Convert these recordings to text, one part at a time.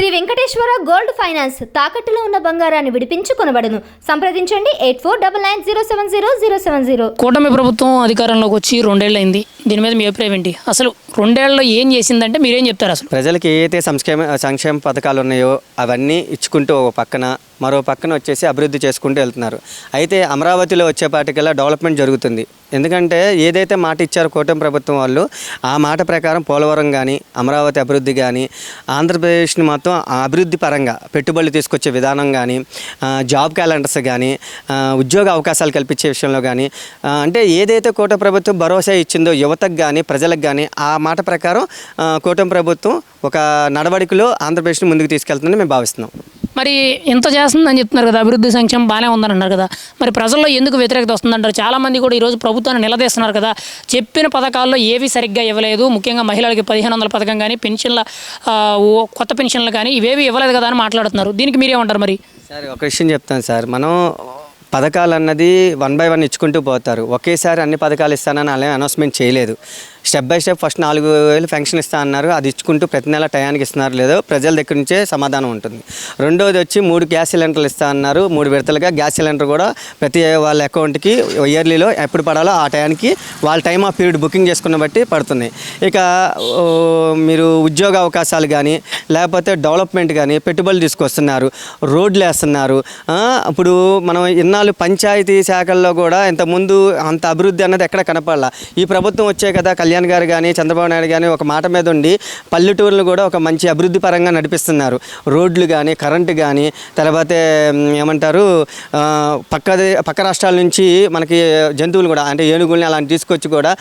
Shri Venkateswara gold finance తాకట్టులో ఉన్న బంగారాన్ని విడిపించి కొనబడును. సంప్రదించండి 8499070070. కూటమి ప్రభుత్వం అధికారంలోకి వచ్చి 2 ఏళ్ళు అయింది. దీని మీద మీ అభిప్రాయం ఏంటి? అసలు 2 ఏళ్లలో ఏం చేసిందంటే మీరేం చెప్తారు? అసలు ప్రజలకు ఏదైతే సంక్షేమ పథకాలు ఉన్నాయో అవన్నీ ఇచ్చుకుంటూ ఒక పక్కన మరో పక్కన వచ్చేసి అభివృద్ధి చేసుకుంటూ వెళ్తున్నారు. అయితే అమరావతిలో వచ్చేపాటికల్లా డెవలప్మెంట్ జరుగుతుంది. ఎందుకంటే ఏదైతే మాట ఇచ్చారో కూటమి ప్రభుత్వం వాళ్ళు ఆ మాట ప్రకారం పోలవరం కానీ అమరావతి అభివృద్ధి కానీ ఆంధ్రప్రదేశ్ని మొత్తం అభివృద్ధి పరంగా పెట్టుబడులు తీసుకొచ్చే విధానం కానీ జాబ్ క్యాలెండర్స్ కానీ ఉద్యోగ అవకాశాలు కల్పించే విషయంలో కానీ అంటే ఏదైతే కూటమి ప్రభుత్వం భరోసా ఇచ్చిందో యువతకు కానీ ప్రజలకు కానీ ఆ మాట ప్రకారం కూటమి ప్రభుత్వం ఒక నడవడికలో ఆంధ్రప్రదేశ్ని ముందుకు తీసుకెళ్తుందని మేము భావిస్తున్నాం. మరి ఎంత చేస్తుందని చెప్తున్నారు కదా, అభివృద్ధి సంక్షేమం బాగానే ఉందని అన్నారు కదా, మరి ప్రజల్లో ఎందుకు వ్యతిరేకత వస్తుందంటారు? చాలామంది కూడా ఈరోజు ప్రభుత్వాన్ని నిలదీస్తున్నారు కదా, చెప్పిన పథకాల్లో ఏవి సరిగ్గా ఇవ్వలేదు, ముఖ్యంగా మహిళలకి 1500 పథకం కానీ పెన్షన్ల కొత్త పెన్షన్లు కానీ ఇవేవి ఇవ్వలేదు కదా అని మాట్లాడుతున్నారు. దీనికి మీరేమంటారు? మరి సార్ ఒక విషయం చెప్తాను సార్, మనం పథకాలు అన్నది 1 by 1 ఇచ్చుకుంటూ పోతారు. ఒకేసారి అన్ని పథకాలు ఇస్తానని అలా అనౌన్స్మెంట్ చేయలేదు. Step by step first 4000 pension ఇస్తా అన్నారు, అది ఇచ్చుకుంటూ ప్రతి నెల టయానికి ఇస్తున్నారు లేదో ప్రజల దగ్గర నుంచే సమాధానం ఉంటుంది. రెండోది వచ్చి 3 గ్యాస్ సిలిండర్లు ఇస్తా అన్నారు, 3 విడతలుగా గ్యాస్ సిలిండర్ కూడా ప్రతి వాళ్ళ అకౌంట్కి ఇయర్లీలో ఎప్పుడు పడాలో ఆ టయానికి వాళ్ళ టైమ్ ఆఫ్ పీరియడ్ బుకింగ్ చేసుకున్న బట్టి పడుతున్నాయి. ఇక మీరు ఉద్యోగ అవకాశాలు కానీ లేకపోతే డెవలప్మెంట్ కానీ పెట్టుబడులు తీసుకొస్తున్నారు, రోడ్లు వేస్తున్నారు. ఇప్పుడు మనం ఇన్నాళ్ళు పంచాయతీ శాఖల్లో కూడా ఇంతకుముందు అంత అభివృద్ధి అన్నది ఎక్కడ కనపడాల. ఈ ప్రభుత్వం వచ్చే కదా కళ్యాణ్ గారు కానీ చంద్రబాబు నాయుడు కానీ ఒక మాట మీద ఉండి పల్లెటూరులు కూడా ఒక మంచి అభివృద్ధి పరంగా నడిపిస్తున్నారు. రోడ్లు కానీ కరెంటు కానీ తర్వాత ఏమంటారు పక్క రాష్ట్రాల నుంచి మనకి జంతువులు కూడా అంటే ఏనుగుల్ని అలాంటి తీసుకొచ్చి కూడా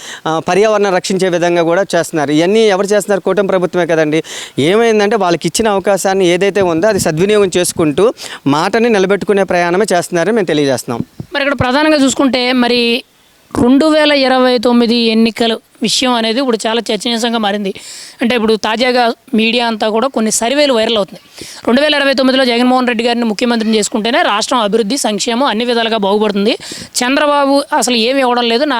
పర్యావరణం రక్షించే విధంగా కూడా చేస్తున్నారు. ఇవన్నీ ఎవరు చేస్తున్నారు? కూటమి ప్రభుత్వమే కదండి. ఏమైందంటే వాళ్ళకి ఇచ్చిన అవకాశాన్ని ఏదైతే ఉందో అది సద్వినియోగం చేసుకుంటూ మాటని నిలబెట్టుకునే ప్రయాణమే చేస్తున్నారని మేము తెలియజేస్తున్నాం. మరి ఇక్కడ ప్రధానంగా చూసుకుంటే మరి 2029 ఎన్నికలు విషయం అనేది ఇప్పుడు చాలా చర్చనీయాంశంగా మారింది. అంటే ఇప్పుడు తాజాగా మీడియా అంతా కూడా కొన్ని సర్వేలు వైరల్ అవుతున్నాయి. 2029లో జగన్మోహన్ రెడ్డి గారిని ముఖ్యమంత్రిని చేసుకుంటేనే రాష్ట్రం అభివృద్ధి సంక్షేమం అన్ని విధాలుగా బాగుపడుతుంది, చంద్రబాబు అసలు ఏమి ఇవ్వడం లేదు, నా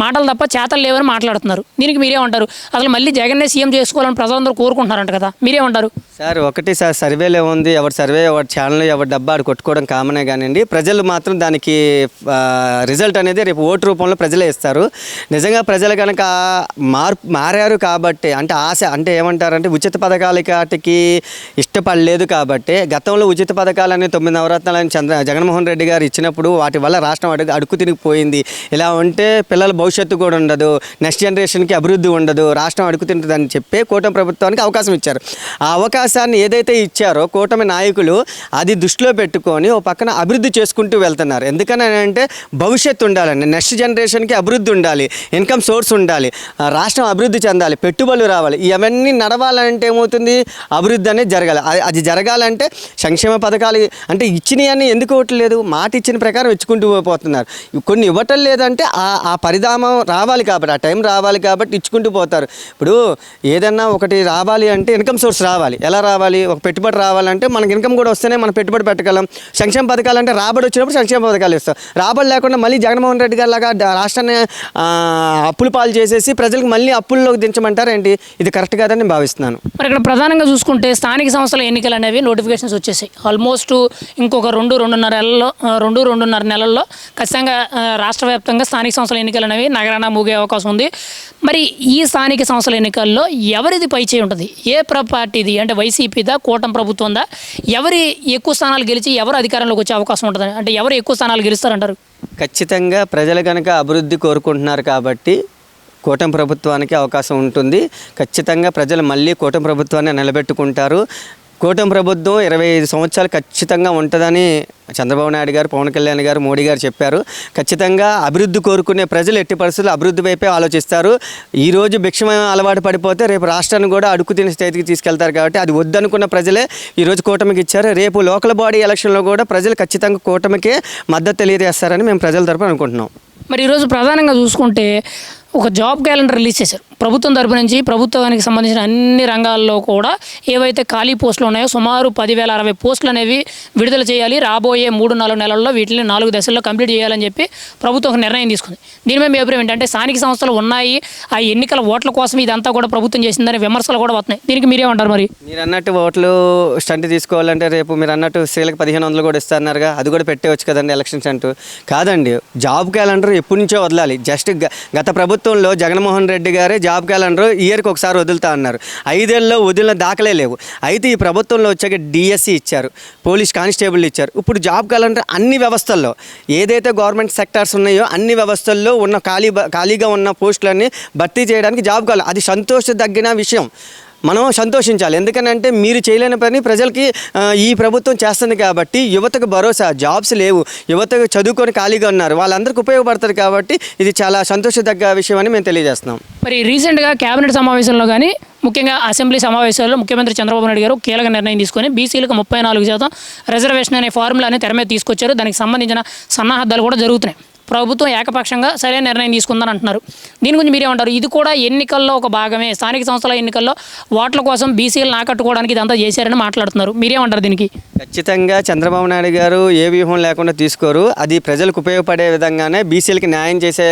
మాటలు తప్ప చేతలు లేవని మాట్లాడుతున్నారు. దీనికి మీరేమంటారు? అసలు మళ్ళీ జగన్నే సీఎం చేసుకోవాలని ప్రజలందరూ కోరుకుంటున్నారంట కదా, మీరేమంటారు? సార్ ఒకటి సార్, సర్వేలో ఉంది, ఎవరి సర్వే ఎవరి ఛానల్ ఎవరి డబ్బా ఆడు కొట్టుకోవడం కామనే కానివ్వండి. ప్రజలు మాత్రం దానికి రిజల్ట్ అనేది రేపు ఓటు రూపంలో ప్రజలే ఇస్తారు. నిజంగా ప్రజలు కనుక మారారు కాబట్టి అంటే ఆశ అంటే ఏమంటారంటే ఉచిత పథకాలకి ఇష్టపడలేదు కాబట్టి గతంలో ఉచిత పథకాలని 9 నవరత్నాలని జగన్మోహన్ రెడ్డి గారు ఇచ్చినప్పుడు వాటి వల్ల రాష్ట్రం అడుగు తిరిగిపోయింది. ఇలా ఉంటే పిల్లల భవిష్యత్తు కూడా ఉండదు, నెక్స్ట్ జనరేషన్కి అభివృద్ధి ఉండదు, రాష్ట్రం అడుగు తింటుందని చెప్పి కూటమి ప్రభుత్వానికి అవకాశం ఇచ్చారు. ఆ అవకాశాన్ని ఏదైతే ఇచ్చారో కూటమి నాయకులు అది దృష్టిలో పెట్టుకొని ఓ పక్కన అభివృద్ధి చేసుకుంటూ వెళ్తున్నారు. ఎందుకని అంటే భవిష్యత్తు ఉండాలండి, నెక్స్ట్ జనరేషన్కి అభివృద్ధి ఉండాలి, ఇన్కమ్ సోర్స్ ఉండాలి, రాష్ట్రం అభివృద్ధి చెందాలి, పెట్టుబడులు రావాలి. ఇవన్నీ నడవాలంటే ఏమవుతుంది? అభివృద్ధి అనేది జరగాలి. అది జరగాలంటే సంక్షేమ పథకాలు అంటే ఇచ్చినవన్నీ ఎందుకు ఇవ్వట్లేదు? మాట ఇచ్చిన ప్రకారం ఇచ్చుకుంటూ పోతున్నారు. కొన్ని ఇవ్వటం లేదంటే ఆ పరిణామం రావాలి కాబట్టి, ఆ టైం రావాలి కాబట్టి ఇచ్చుకుంటూ పోతారు. ఇప్పుడు ఏదన్నా ఒకటి రావాలి అంటే ఇన్కమ్ సోర్స్ రావాలి. ఎలా రావాలి? ఒక పెట్టుబడి రావాలంటే మనకి ఇన్కమ్ కూడా వస్తేనే మనం పెట్టుబడి పెట్టగలం. సంక్షేమ పథకాలు అంటే రాబడి వచ్చినప్పుడు సంక్షేమ పథకాలు ఇస్తాం. రాబడి లేకుండా మళ్ళీ జగన్మోహన్ రెడ్డి గారి లాగా రాష్ట్రాన్ని అప్పుల పాలు చేసేసి ప్రజలకు మళ్ళీ అప్పుల్లోకి దించమంటారు ఏంటి? ఇది కరెక్ట్ కాదని నేను భావిస్తున్నాను. మరి ఇక్కడ ప్రధానంగా చూసుకుంటే స్థానిక సంస్థల ఎన్నికలు అనేవి నోటిఫికేషన్స్ వచ్చేసాయి. ఆల్మోస్ట్ ఇంకొక 2-2.5 నెలల్లో ఖచ్చితంగా రాష్ట్ర వ్యాప్తంగా స్థానిక సంస్థల ఎన్నికలు అనేవి నగరాన మూగే అవకాశం ఉంది. మరి ఈ స్థానిక సంస్థల ఎన్నికల్లో ఎవరిది పైచేయి ఉంటుంది? ఏ పార్టీది అంటే వైసీపీదా కూటమి ప్రభుత్వందా? ఎవరి ఎక్కువ స్థానాలు గెలిచి ఎవరు అధికారంలోకి వచ్చే అవకాశం ఉంటుంది? అంటే ఎవరు ఎక్కువ స్థానాలు గెలుస్తారంటారు? ఖచ్చితంగా ప్రజలు కనుక అభివృద్ధి కోరుకుంటున్నారు కాబట్టి కూటమి ప్రభుత్వానికి అవకాశం ఉంటుంది. ఖచ్చితంగా ప్రజలు మళ్ళీ కూటమి ప్రభుత్వాన్ని నిలబెట్టుకుంటారు. కూటమి ప్రభుత్వం 25 సంవత్సరాలు ఖచ్చితంగా ఉంటుందని చంద్రబాబు నాయుడు గారు, పవన్ కళ్యాణ్ గారు, మోడీ గారు చెప్పారు. ఖచ్చితంగా అభివృద్ధి కోరుకునే ప్రజలు ఎట్టి పరిస్థితుల్లో అభివృద్ధి వైపే ఆలోచిస్తారు. ఈరోజు భిక్షమ అలవాటు పడిపోతే రేపు రాష్ట్రాన్ని కూడా అడుగు తినే స్థితికి తీసుకెళ్తారు కాబట్టి అది వద్దనుకున్న ప్రజలే ఈరోజు కూటమికి ఇచ్చారు. రేపు లోకల్ బాడీ ఎలక్షన్లో కూడా ప్రజలు ఖచ్చితంగా కూటమికే మద్దతు తెలియజేస్తారని మేము ప్రజల తరపున అనుకుంటున్నాం. మరి ఈరోజు ప్రధానంగా చూసుకుంటే ఒక జాబ్ క్యాలెండర్ రిలీజ్ చేశారు ప్రభుత్వం తరపు నుంచి. ప్రభుత్వానికి సంబంధించిన అన్ని రంగాల్లో కూడా ఏవైతే ఖాళీ పోస్టులు ఉన్నాయో సుమారు 10,060 పోస్టులు అనేవి విడుదల చేయాలి, రాబోయే 3-4 నెలల్లో వీటిని 4 దశల్లో కంప్లీట్ చేయాలని చెప్పి ప్రభుత్వం ఒక నిర్ణయం తీసుకుంది. దీని మీద మీ అభిప్రాయం ఏంటంటే స్థానిక సంస్థలు ఉన్నాయి, ఆ ఎన్నికల ఓట్ల కోసం ఇదంతా కూడా ప్రభుత్వం చేసిందని విమర్శలు కూడా వస్తున్నాయి. దీనికి మీరేమంటారు మరి? మీరు అన్నట్టు ఓట్లు స్టంట్ తీసుకోవాలంటే రేపు మీరు అన్నట్టు స్త్రీలకు 1,500 కూడా ఇస్తారన్నారుగా, అది కూడా పెట్టేవచ్చు కదండి ఎలక్షన్స్ అంటూ. కాదండి, జాబ్ క్యాలెండర్ ఎప్పటి నుంచో వదలాలి. జస్ట్ గత ప్రభుత్వంలో జగన్మోహన్ రెడ్డి గారే జాబ్ క్యాలెండర్ ఇయర్కి ఒకసారి వదులుతా అన్నారు. 5 ఏళ్ళలో వదిలిన దాఖలే లేవు. అయితే ఈ ప్రభుత్వంలో వచ్చాక డిఎస్సి ఇచ్చారు, పోలీస్ కానిస్టేబుల్ ఇచ్చారు. ఇప్పుడు జాబ్ క్యాలెండర్ అన్ని వ్యవస్థల్లో ఏదైతే గవర్నమెంట్ సెక్టార్స్ ఉన్నాయో అన్ని వ్యవస్థల్లో ఉన్న ఖాళీగా ఉన్న పోస్టులన్నీ భర్తీ చేయడానికి జాబ్ క్యాలెండర్, అది సంతోషదగిన విషయం. మనం సంతోషించాలి. ఎందుకనంటే మీరు చేయలేని పని ప్రజలకి ఈ ప్రభుత్వం చేస్తుంది కాబట్టి యువతకు భరోసా. జాబ్స్ లేవు, యువతకు చదువుకొని ఖాళీగా ఉన్నారు, వాళ్ళందరికీ ఉపయోగపడుతుంది కాబట్టి ఇది చాలా సంతోషదగ్గ విషయం అని మేము తెలియజేస్తున్నాం. మరి రీసెంట్గా కేబినెట్ సమావేశంలో కానీ ముఖ్యంగా అసెంబ్లీ సమావేశాల్లో ముఖ్యమంత్రి చంద్రబాబు నాయుడు గారు కీలక నిర్ణయం తీసుకొని బీసీలకు 34% రిజర్వేషన్ అనే ఫార్ములాని తెర మీద తీసుకొచ్చారు. దానికి సంబంధించిన సన్నాహాలు కూడా జరుగుతున్నాయి. ప్రభుత్వం ఏకపక్షంగా సరైన నిర్ణయం తీసుకుందని అంటున్నారు. దీని గురించి మీరేమంటారు? ఇది కూడా ఎన్నికల్లో ఒక భాగమే, స్థానిక సంస్థల ఎన్నికల్లో ఓట్ల కోసం బీసీలను ఆకట్టుకోవడానికి ఇదంతా చేశారని మాట్లాడుతున్నారు. మీరేమంటారు దీనికి? ఖచ్చితంగా చంద్రబాబు నాయుడు గారు ఏ వ్యూహం లేకుండా తీసుకోరు. అది ప్రజలకు ఉపయోగపడే విధంగానే బీసీలకి న్యాయం చేసే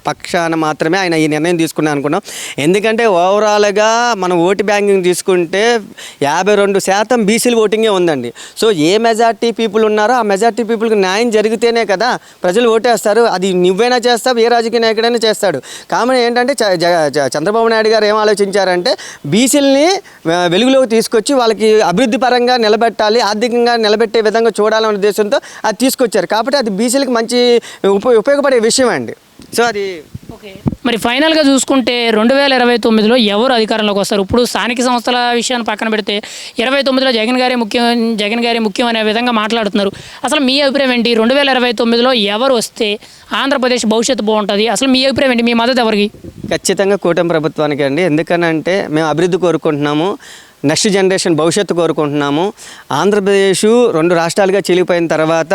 పక్షాన మాత్రమే ఆయన ఈ నిర్ణయం తీసుకున్నాను అనుకున్నాం. ఎందుకంటే ఓవరాల్గా మనం ఓటు బ్యాంకింగ్ తీసుకుంటే 52% బీసీలు ఓటింగే ఉందండి. సో ఏ మెజార్టీ పీపుల్ ఉన్నారో ఆ మెజార్టీ పీపుల్కి న్యాయం జరిగితేనే కదా ప్రజలు ఓటేస్తారు. అది నువ్వైనా చేస్తావు, ఏ రాజకీయ నాయకుడైనా చేస్తాడు. కామన్ ఏంటంటే చంద్రబాబు నాయుడు గారు ఏం ఆలోచించారంటే బీసీలని వెలుగులోకి తీసుకొచ్చి వాళ్ళకి అభివృద్ధి పరంగా నిలబెట్టాలి, ఆర్థికంగా నిలబెట్టే విధంగా చూడాలనే ఉద్దేశంతో అది తీసుకొచ్చారు. కాబట్టి అది బీసీలకు మంచి ఉపయోగపడే విషయం అండి. సో అది ఓకే. మరి ఫైనల్గా చూసుకుంటే 2029లో ఎవరు అధికారంలోకి వస్తారు? ఇప్పుడు స్థానిక సంస్థల విషయాన్ని పక్కన పెడితే 29లో జగన్ గారే ముఖ్యం అనే విధంగా మాట్లాడుతున్నారు. అసలు మీ అభిప్రాయం ఏంటి? 2029లో ఎవరు వస్తే ఆంధ్రప్రదేశ్ భవిష్యత్తు బాగుంటుంది? అసలు మీ అభిప్రాయం ఏంటి? మీ మద్దతు ఎవరికి? ఖచ్చితంగా కూటమి ప్రభుత్వానికి అండి. ఎందుకనంటే మేము అభివృద్ధి కోరుకుంటున్నాము, నెక్స్ట్ జనరేషన్ భవిష్యత్తు కోరుకుంటున్నాము. ఆంధ్రప్రదేశ్ 2 రాష్ట్రాలుగా చీలిపోయిన తర్వాత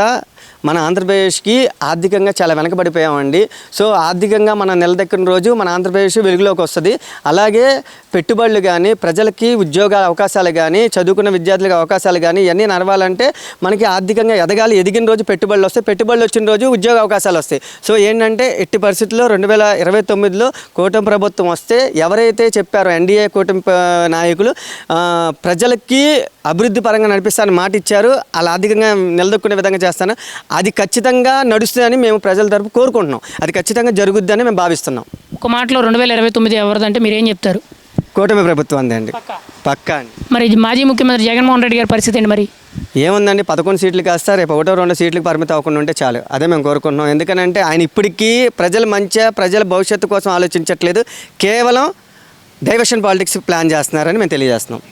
మన ఆంధ్రప్రదేశ్కి ఆర్థికంగా చాలా వెనకబడిపోయామండి. సో ఆర్థికంగా మనం నిలదెక్కిన రోజు మన ఆంధ్రప్రదేశ్ వెలుగులోకి వస్తుంది. అలాగే పెట్టుబడులు కానీ, ప్రజలకి ఉద్యోగ అవకాశాలు కానీ, చదువుకున్న విద్యార్థులకు అవకాశాలు కానీ ఇవన్నీ నడవాలంటే మనకి ఆర్థికంగా ఎదగాలి. ఎదిగిన రోజు పెట్టుబడులు వస్తాయి, పెట్టుబడులు వచ్చిన రోజు ఉద్యోగ అవకాశాలు వస్తాయి. సో ఏంటంటే ఎట్టి పరిస్థితుల్లో 2029లో కూటమి ప్రభుత్వం వస్తే ఎవరైతే చెప్పారో ఎన్డీఏ కూటమి నాయకులు ప్రజలకి అభివృద్ధి పరంగా నడిపిస్తానని మాట ఇచ్చారు, అలా ఆర్థికంగా నిలదొక్కునే విధంగా చేస్తాను. అది ఖచ్చితంగా నడుస్తుందని మేము ప్రజల తరపు కోరుకుంటున్నాం. అది ఖచ్చితంగా జరుగుద్దని మేము భావిస్తున్నాం. ఒక మాటలో 2029 ఎవరిదంటే మీరు ఏం చెప్తారు? కూటమి ప్రభుత్వం అండి, పక్కా అండి. మరి మాజీ ముఖ్యమంత్రి జగన్మోహన్ రెడ్డి గారి పరిస్థితి ఏంటి మరి? ఏముందండి, 11 సీట్లు కాస్తా రేపు 1-2 సీట్లకు పరిమితం అవ్వకుండా ఉంటే చాలు. అదే మేము కోరుకుంటున్నాం. ఎందుకనంటే ఆయన ఇప్పటికీ ప్రజల భవిష్యత్తు కోసం ఆలోచించట్లేదు, కేవలం డైవర్షన్ పాలిటిక్స్ ప్లాన్ చేస్తున్నారని మేము తెలియజేస్తున్నాం.